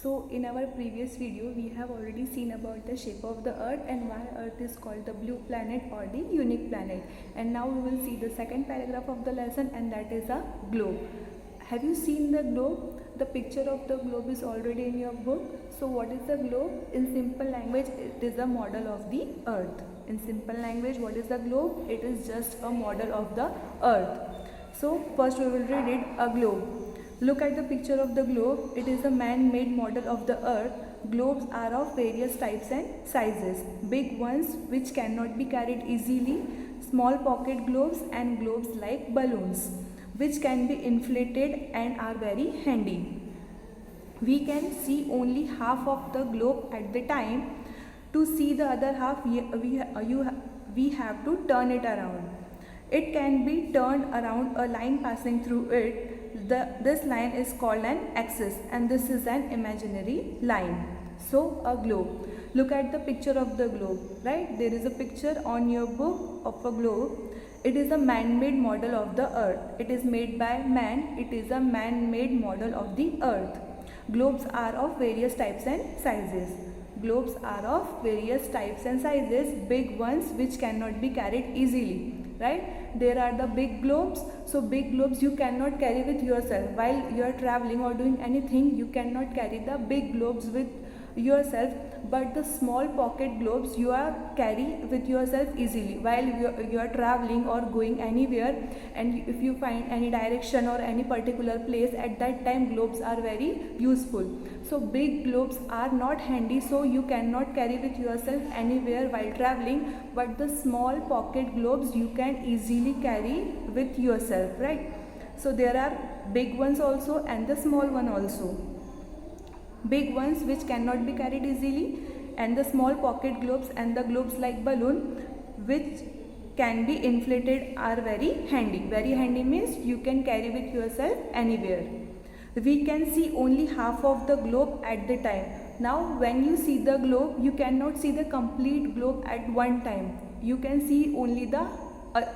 So in our previous video we have already seen about the shape of the earth and why earth is called the blue planet or the unique planet. And now we will see the second paragraph of the lesson, and that is a globe. Have you seen the globe? The picture of the globe is already in your book. So what is the globe? In simple language, it is a model of the earth. In simple language, what is the globe? It is just a model of the earth. So first we will read it, a globe. Look at the picture of the globe. It is a man-made model of the earth. Globes are of various types and sizes. Big ones which cannot be carried easily, small pocket globes, and globes like balloons which can be inflated and are very handy. We can see only half of the globe at the time. To see the other half, we have to turn it around. It can be turned around a line passing through it. This line is called an axis, and this is an imaginary line. So a globe. Look at the picture of the globe, right? There is a picture on your book of a globe. It is a man-made model of the earth. It is made by man. It is a man-made model of the earth. Globes are of various types and sizes. Globes are of various types and sizes. Big ones which cannot be carried easily. Right, there are the big globes. So big globes you cannot carry with yourself while you are traveling or doing anything. You cannot carry the big globes with yourself, but the small pocket globes you are carry with yourself easily while you are traveling or going anywhere, and if you find any direction or any particular place, at that time globes are very useful. So big globes are not handy, so you cannot carry with yourself anywhere while traveling, but the small pocket globes you can easily carry with yourself, right? So there are big ones also and the small one also. Big ones which cannot be carried easily, and the small pocket globes and the globes like balloon which can be inflated are very handy. Very handy means you can carry with yourself anywhere. We can see only half of the globe at the time. Now when you see the globe, you cannot see the complete globe at one time. You can see only the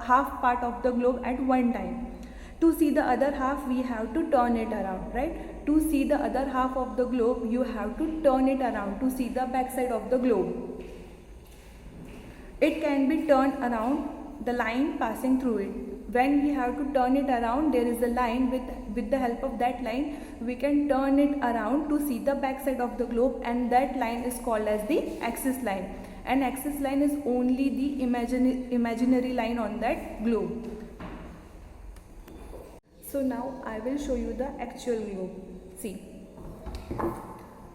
half part of the globe at one time. To see the other half, we have to turn it around, right? To see the other half of the globe, you have to turn it around to see the back side of the globe. It can be turned around, the line passing through it. When we have to turn it around, there is a line. With the help of that line, we can turn it around to see the back side of the globe, and that line is called as the axis line. And axis line is only the imaginary line on that globe. So now I will show you the actual globe. See,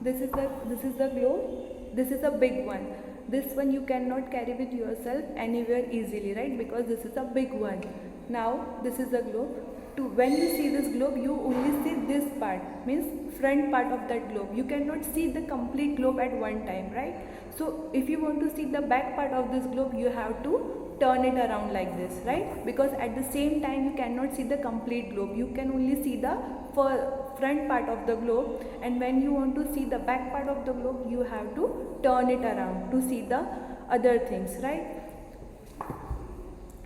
this is the globe. This is a big one. This one you cannot carry with yourself anywhere easily, right? Because this is a big one. Now this is the globe. When you see this globe, you only see this part, means front part of that globe. You cannot see the complete globe at one time, right? So if you want to see the back part of this globe, you have to turn it around like this, right? Because at the same time you cannot see the complete globe. You can only see the front part of the globe, and when you want to see the back part of the globe, you have to turn it around to see the other things, right?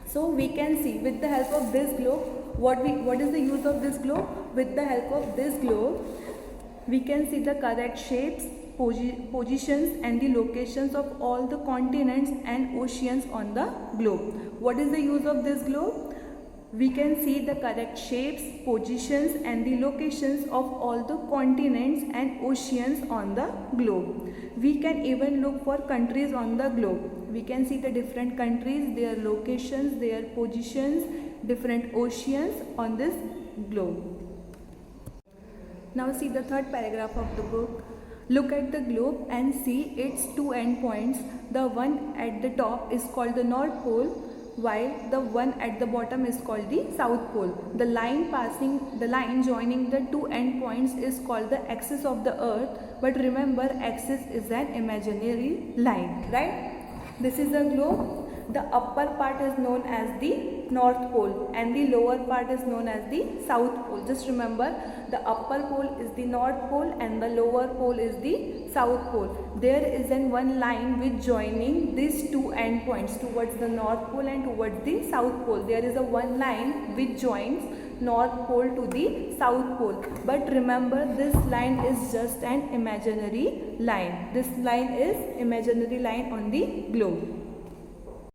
So we can see with the help of this globe, what is the use of this globe? With the help of this globe, we can see the correct shapes, positions and the locations of all the continents and oceans on the globe. What is the use of this globe? We can see the correct shapes, positions and the locations of all the continents and oceans on the globe. We can even look for countries on the globe. We can see the different countries, their locations, their positions, different oceans on this globe. Now see the third paragraph of the book. Look at the globe and see its two endpoints. The one at the top is called the North Pole, while the one at the bottom is called the South Pole. The line joining the two endpoints is called the axis of the earth, but remember, axis is an imaginary line, right? This is the globe. The upper part is known as the North Pole and the lower part is known as the South Pole. Just remember, the upper pole is the North Pole and the lower pole is the South Pole. There is one line which joining these two endpoints towards the North Pole and towards the South Pole. There is one line which joins north pole to the south pole. But remember, this line is just an imaginary line. This line is imaginary line on the globe.